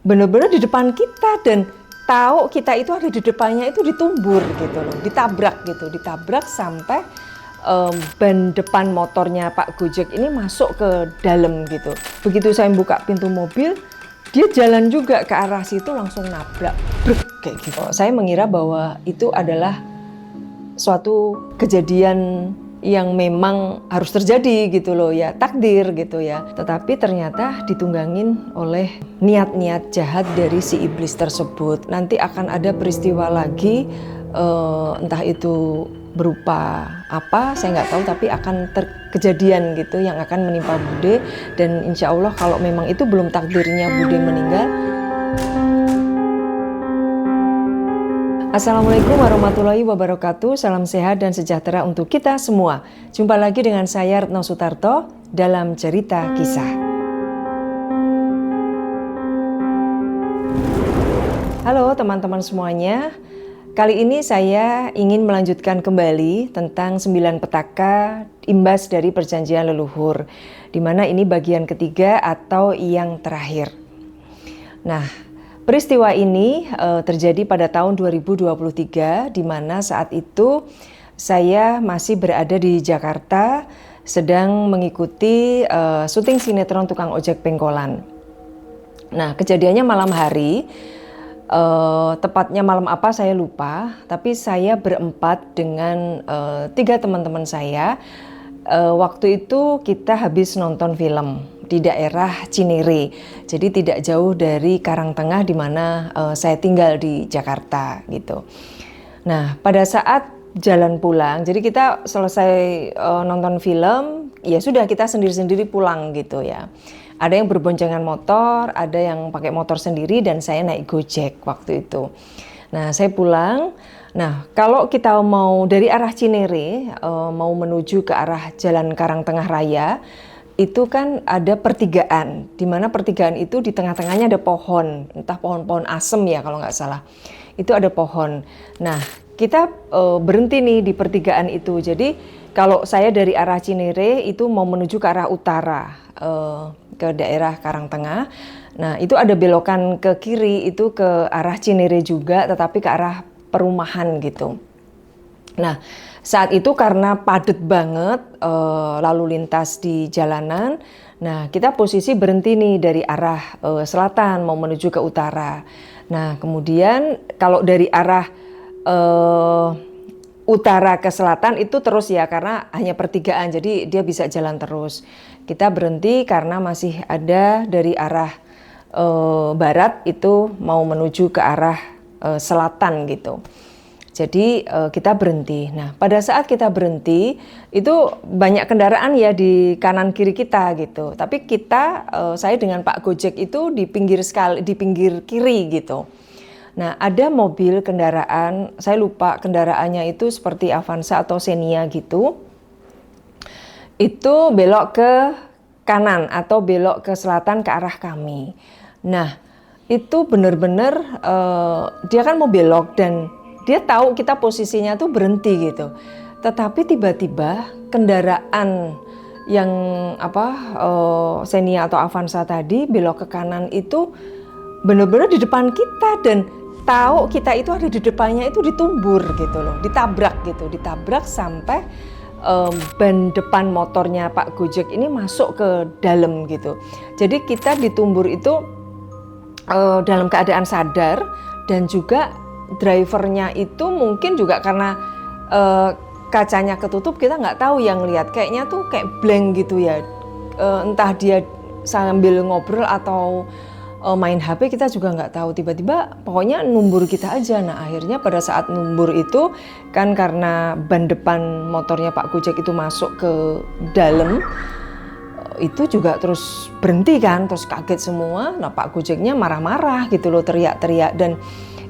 benar-benar di depan kita dan tahu kita itu ada di depannya, itu ditumbur gitu loh, ditabrak sampai ban depan motornya Pak Gojek ini masuk ke dalam gitu. Begitu saya buka pintu mobil, dia jalan juga ke arah situ, langsung nabrak, brek, kayak gitu. Saya mengira bahwa itu adalah suatu kejadian yang memang harus terjadi gitu loh ya, takdir gitu ya. Tetapi ternyata ditunggangin oleh niat-niat jahat dari si iblis tersebut. Nanti akan ada peristiwa lagi, entah itu berupa apa saya nggak tahu, tapi akan kejadian gitu yang akan menimpa Bude. Dan insya Allah kalau memang itu belum takdirnya Bude meninggal. Assalamualaikum warahmatullahi wabarakatuh. Salam sehat dan sejahtera untuk kita semua. Jumpa lagi dengan saya Retno Sutarto dalam cerita kisah. Halo teman-teman semuanya. Kali ini saya ingin melanjutkan kembali tentang 9 petaka imbas dari perjanjian leluhur, di mana ini bagian ketiga atau yang terakhir. Nah, peristiwa ini terjadi pada tahun 2023, di mana saat itu saya masih berada di Jakarta, sedang mengikuti syuting sinetron Tukang Ojek Pengkolan. Nah, kejadiannya malam hari. Tepatnya malam apa saya lupa, tapi saya berempat dengan 3 teman-teman saya. Waktu itu kita habis nonton film di daerah Cinere, jadi tidak jauh dari Karangtengah di mana saya tinggal di Jakarta gitu. Nah, pada saat jalan pulang, jadi kita selesai nonton film, ya sudah kita sendiri-sendiri pulang gitu ya. Ada yang berboncengan motor, ada yang pakai motor sendiri, dan saya naik Gojek waktu itu. Nah, saya pulang. Nah, kalau kita mau dari arah Cinere, mau menuju ke arah Jalan Karangtengah Raya, itu kan ada pertigaan, di mana pertigaan itu di tengah-tengahnya ada pohon, entah pohon-pohon asem ya kalau nggak salah. Itu ada pohon. Nah, kita berhenti nih di pertigaan itu. Jadi kalau saya dari arah Cinere itu mau menuju ke arah utara, ke daerah Karangtengah. Nah, itu ada belokan ke kiri itu ke arah Cinere juga, tetapi ke arah perumahan gitu. Nah, saat itu karena padat banget lalu lintas di jalanan, nah kita posisi berhenti nih dari arah selatan mau menuju ke utara. Nah, kemudian kalau dari arah utara ke selatan itu terus ya, karena hanya pertigaan, jadi dia bisa jalan terus. Kita berhenti karena masih ada dari arah barat itu mau menuju ke arah selatan gitu. Jadi kita berhenti. Nah, pada saat kita berhenti itu banyak kendaraan ya di kanan kiri kita gitu. Tapi kita, saya dengan Pak Gojek itu di pinggir kiri gitu. Nah, ada mobil kendaraan, saya lupa kendaraannya itu seperti Avanza atau Xenia gitu. Itu belok ke kanan atau belok ke selatan ke arah kami. Nah, itu benar-benar dia kan mau belok dan dia tahu kita posisinya tuh berhenti gitu. Tetapi tiba-tiba kendaraan yang Xenia atau Avanza tadi belok ke kanan itu benar-benar di depan kita dan tahu kita itu ada di depannya, itu ditumbur gitu loh, ditabrak sampai ban depan motornya Pak Gojek ini masuk ke dalam gitu. Jadi kita ditumbur itu dalam keadaan sadar, dan juga drivernya itu mungkin juga karena kacanya ketutup, kita nggak tahu yang lihat, kayaknya tuh kayak blank gitu ya, entah dia sambil ngobrol atau main HP, kita juga nggak tahu. Tiba-tiba pokoknya numbur kita aja. Nah, akhirnya pada saat numbur itu kan karena ban depan motornya Pak Gojek itu masuk ke dalam, itu juga terus berhenti kan, terus kaget semua. Nah, Pak Gojeknya marah-marah gitu loh, teriak-teriak, dan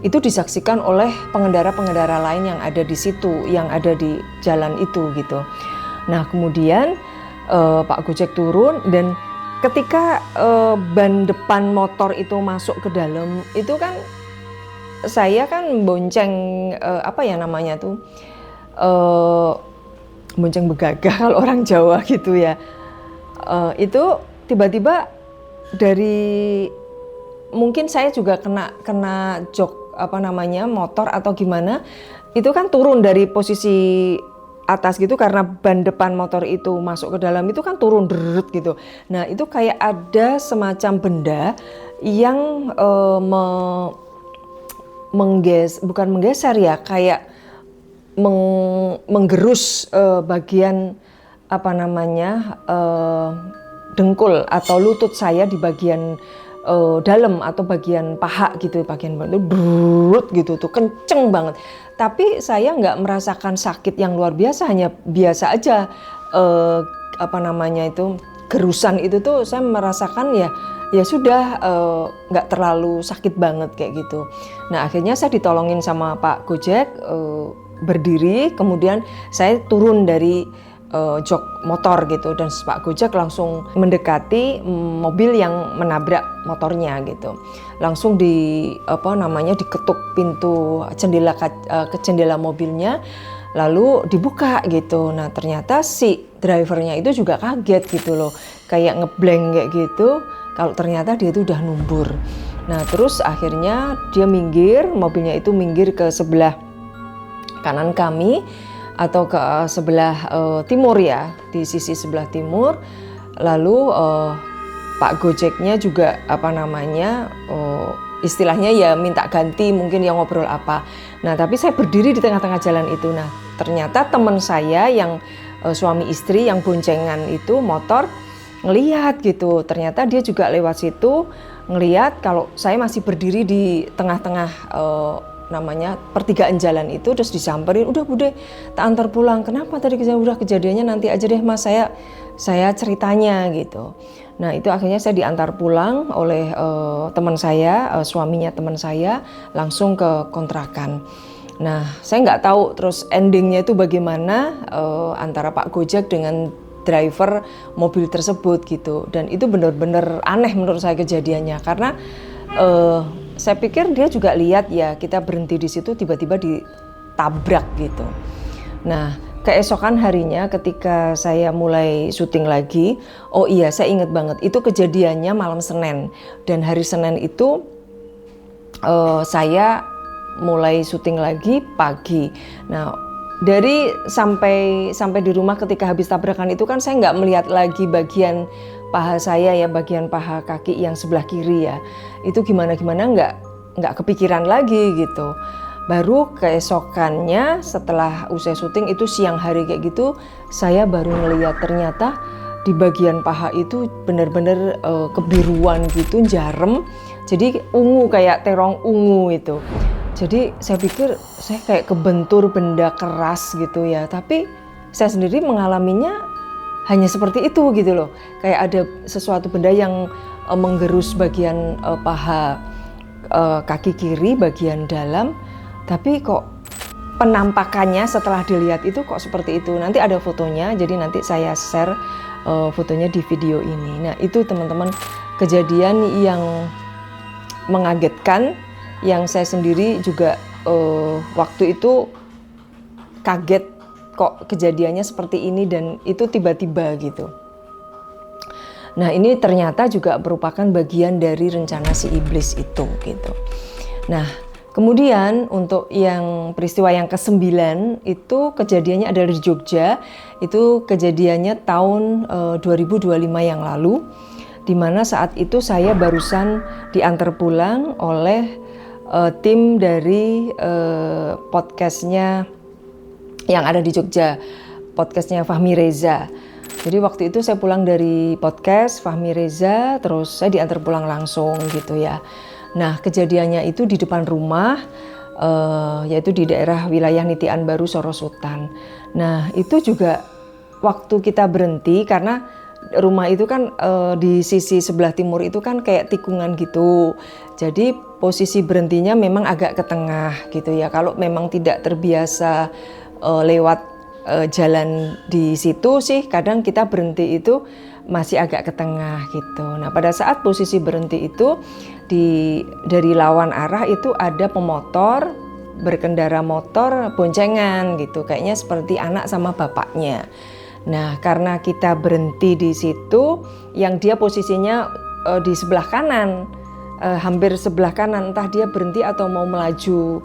itu disaksikan oleh pengendara-pengendara lain yang ada di situ, yang ada di jalan itu gitu. Nah, kemudian Pak Gojek turun, dan ketika ban depan motor itu masuk ke dalam, itu kan saya kan bonceng bonceng begagah kalau orang Jawa gitu ya. Itu tiba-tiba dari mungkin saya juga kena jok motor atau gimana, itu kan turun dari posisi atas gitu karena ban depan motor itu masuk ke dalam, itu kan turun derut gitu. Nah itu kayak ada semacam benda yang bukan menggeser ya, kayak menggerus bagian dengkul atau lutut saya di bagian dalam atau bagian paha gitu, bagian itu brut gitu tuh, kenceng banget. Tapi saya nggak merasakan sakit yang luar biasa, hanya biasa aja itu gerusan itu tuh saya merasakan ya sudah, nggak terlalu sakit banget kayak gitu. Nah akhirnya saya ditolongin sama Pak Gojek, berdiri, kemudian saya turun dari jok motor gitu, dan Pak Gojek langsung mendekati mobil yang menabrak motornya gitu. Langsung diketuk pintu jendela mobilnya, lalu dibuka gitu. Nah ternyata si drivernya itu juga kaget gitu loh, kayak ngeblank kayak gitu, kalau ternyata dia itu udah numbur. Nah terus akhirnya dia minggir, mobilnya itu minggir ke sebelah kanan kami atau ke sebelah timur ya, di sisi sebelah timur. Lalu Pak Gojeknya juga istilahnya ya minta ganti, mungkin yang ngobrol apa. Nah tapi saya berdiri di tengah-tengah jalan itu. Nah ternyata teman saya yang suami istri yang boncengan itu motor ngelihat gitu. Ternyata dia juga lewat situ ngelihat kalau saya masih berdiri di tengah-tengah pertigaan jalan itu, terus disamperin, udah Bude, tak antar pulang. Kenapa tadi udah kejadiannya nanti aja deh Mas, saya ceritanya gitu. Nah itu akhirnya saya diantar pulang oleh teman saya, suaminya teman saya, langsung ke kontrakan. Nah saya nggak tahu terus endingnya itu bagaimana antara Pak Gojek dengan driver mobil tersebut gitu. Dan itu benar-benar aneh menurut saya kejadiannya, karena saya pikir dia juga lihat ya kita berhenti di situ, tiba-tiba ditabrak gitu. Nah keesokan harinya ketika saya mulai syuting lagi, oh iya saya ingat banget, itu kejadiannya malam Senin, dan hari Senin itu saya mulai syuting lagi pagi. Nah dari sampai di rumah ketika habis tabrakan itu kan saya nggak melihat lagi bagian paha saya ya, bagian paha kaki yang sebelah kiri ya, itu gimana nggak kepikiran lagi gitu. Baru keesokannya setelah usai syuting itu siang hari kayak gitu, saya baru ngelihat ternyata di bagian paha itu benar-benar kebiruan gitu, jarem, jadi ungu, kayak terong ungu itu. Jadi saya pikir saya kayak kebentur benda keras gitu ya, tapi saya sendiri mengalaminya hanya seperti itu gitu loh, kayak ada sesuatu benda yang menggerus bagian paha kaki kiri bagian dalam, tapi kok penampakannya setelah dilihat itu kok seperti itu. Nanti ada fotonya, jadi nanti saya share fotonya di video ini. Nah itu teman-teman kejadian yang mengagetkan, yang saya sendiri juga waktu itu kaget kok kejadiannya seperti ini, dan itu tiba-tiba gitu. Nah ini ternyata juga merupakan bagian dari rencana si iblis itu gitu. Nah kemudian untuk yang peristiwa yang ke-9 itu kejadiannya adalah di Jogja. Itu kejadiannya tahun 2025 yang lalu, dimana saat itu saya barusan diantar pulang oleh tim dari podcastnya yang ada di Jogja, podcastnya Fahmi Reza. Jadi waktu itu saya pulang dari podcast Fahmi Reza, terus saya diantar pulang langsung gitu ya. Nah kejadiannya itu di depan rumah, yaitu di daerah wilayah Nitian Baru, Sorosutan. Nah itu juga waktu kita berhenti, karena rumah itu kan di sisi sebelah timur itu kan kayak tikungan gitu. Jadi posisi berhentinya memang agak ke tengah gitu ya. Kalau memang tidak terbiasa lewat jalan di situ sih, kadang kita berhenti itu masih agak ke tengah gitu. Nah pada saat posisi berhenti itu dari lawan arah itu ada pemotor berkendara motor boncengan gitu, kayaknya seperti anak sama bapaknya. Nah karena kita berhenti di situ, yang dia posisinya di sebelah kanan hampir sebelah kanan, entah dia berhenti atau mau melaju,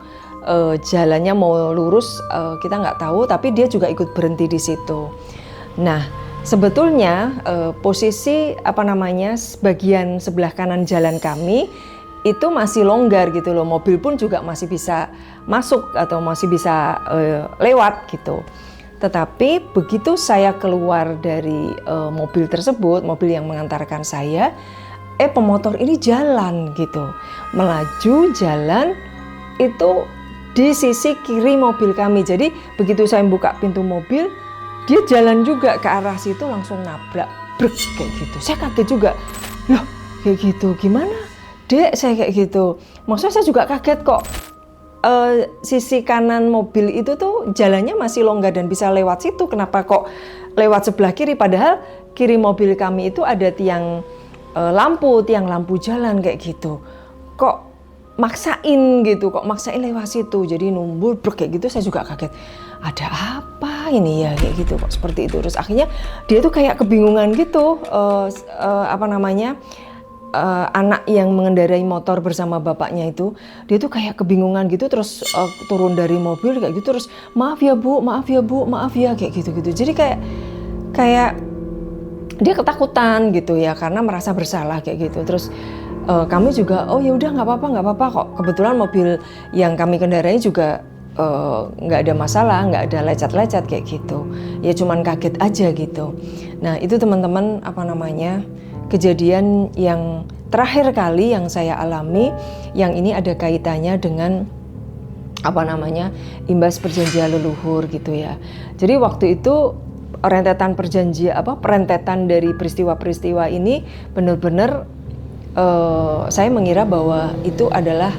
jalannya mau lurus, kita nggak tahu, tapi dia juga ikut berhenti di situ. Nah, sebetulnya posisi bagian sebelah kanan jalan kami itu masih longgar gitu loh, mobil pun juga masih bisa masuk atau masih bisa lewat gitu. Tetapi begitu saya keluar dari mobil tersebut, mobil yang mengantarkan saya, pemotor ini jalan gitu, melaju jalan itu di sisi kiri mobil kami. Jadi begitu saya buka pintu mobil, dia jalan juga ke arah situ, langsung nabrak, brek kayak gitu. Saya kaget juga, loh kayak gitu, gimana dek, saya kayak gitu. Maksudnya saya juga kaget kok, sisi kanan mobil itu tuh jalannya masih longgar dan bisa lewat situ, kenapa kok lewat sebelah kiri, padahal kiri mobil kami itu ada tiang lampu jalan kayak gitu. Kok maksain gitu, kok maksain lewat situ, jadi numbul brek kayak gitu. Saya juga kaget, ada apa ini ya kayak gitu, kok seperti itu. Terus akhirnya dia tuh kayak kebingungan gitu, anak yang mengendarai motor bersama bapaknya itu, dia tuh kayak kebingungan gitu, terus turun dari mobil kayak gitu, terus maaf ya bu, maaf ya kayak gitu. Jadi kayak dia ketakutan gitu ya, karena merasa bersalah kayak gitu. Terus kami juga, oh ya udah nggak apa-apa kok. Kebetulan mobil yang kami kendarai juga nggak ada masalah, nggak ada lecet-lecet kayak gitu. Ya cuman kaget aja gitu. Nah itu teman-teman kejadian yang terakhir kali yang saya alami, yang ini ada kaitannya dengan imbas perjanjian leluhur gitu ya. Jadi waktu itu perentetan dari peristiwa-peristiwa ini benar-benar saya mengira bahwa itu adalah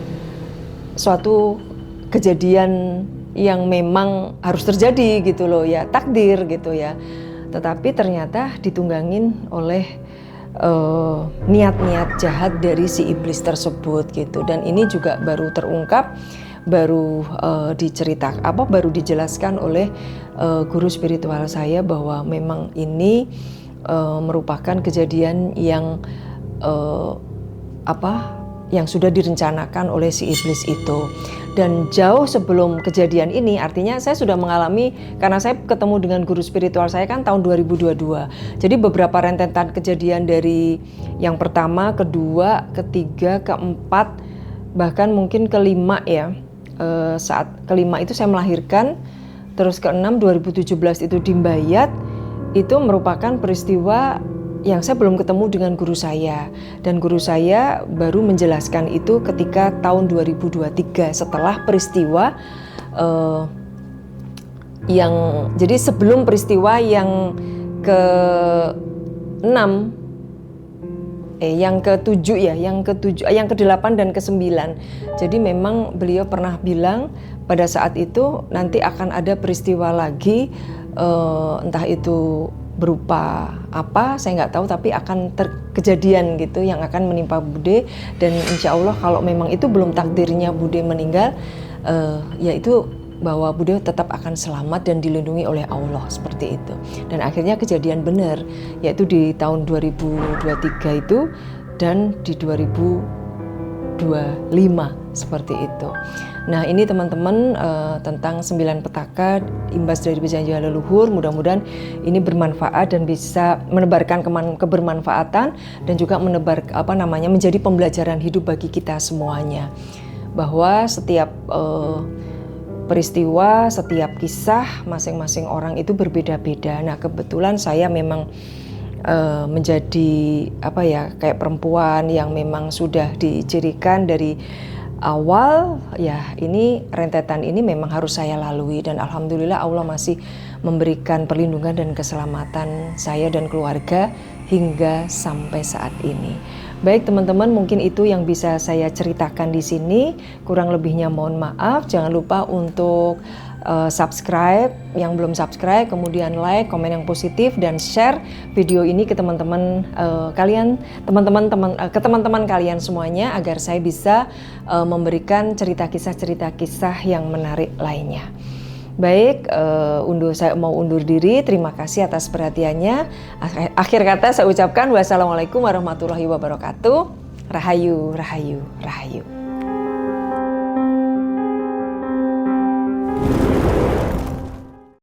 suatu kejadian yang memang harus terjadi gitu loh ya, takdir gitu ya. Tetapi ternyata ditunggangin oleh niat-niat jahat dari si iblis tersebut gitu. Dan ini juga baru terungkap, baru dijelaskan oleh guru spiritual saya bahwa memang ini merupakan kejadian yang yang sudah direncanakan oleh si iblis itu. Dan jauh sebelum kejadian ini, artinya saya sudah mengalami, karena saya ketemu dengan guru spiritual saya kan tahun 2022. Jadi beberapa rentetan kejadian dari yang pertama, kedua, ketiga, keempat, bahkan mungkin kelima ya. Saat kelima itu saya melahirkan, terus keenam 2017 itu dimbayat, itu merupakan peristiwa yang saya belum ketemu dengan guru saya, dan guru saya baru menjelaskan itu ketika tahun 2023 setelah peristiwa jadi sebelum peristiwa yang ke-6 yang ke-7 ya, yang ke-8 dan ke-9. Jadi memang beliau pernah bilang pada saat itu nanti akan ada peristiwa lagi, entah itu berupa apa saya nggak tahu, tapi akan kejadian gitu yang akan menimpa Bude. Dan insya Allah kalau memang itu belum takdirnya Bude meninggal, yaitu bahwa Bude tetap akan selamat dan dilindungi oleh Allah, seperti itu. Dan akhirnya kejadian benar, yaitu di tahun 2023 itu dan di 2025 seperti itu. Nah ini teman-teman tentang 9 petaka imbas dari perjanjian leluhur. Mudah-mudahan ini bermanfaat dan bisa menebarkan kebermanfaatan dan juga menjadi pembelajaran hidup bagi kita semuanya. Bahwa setiap peristiwa, setiap kisah masing-masing orang itu berbeda-beda. Nah kebetulan saya memang menjadi kayak perempuan yang memang sudah dicirikan dari awal ya, ini rentetan ini memang harus saya lalui, dan alhamdulillah Allah masih memberikan perlindungan dan keselamatan saya dan keluarga hingga sampai saat ini. Baik teman-teman, mungkin itu yang bisa saya ceritakan di sini. Kurang lebihnya mohon maaf. Jangan lupa untuk subscribe yang belum subscribe, kemudian like, komen yang positif, dan share video ini ke teman-teman teman-teman kalian semuanya, agar saya bisa memberikan cerita kisah yang menarik lainnya. Baik, saya mau undur diri. Terima kasih atas perhatiannya. Akhir kata saya ucapkan wassalamualaikum warahmatullahi wabarakatuh. Rahayu, rahayu, rahayu.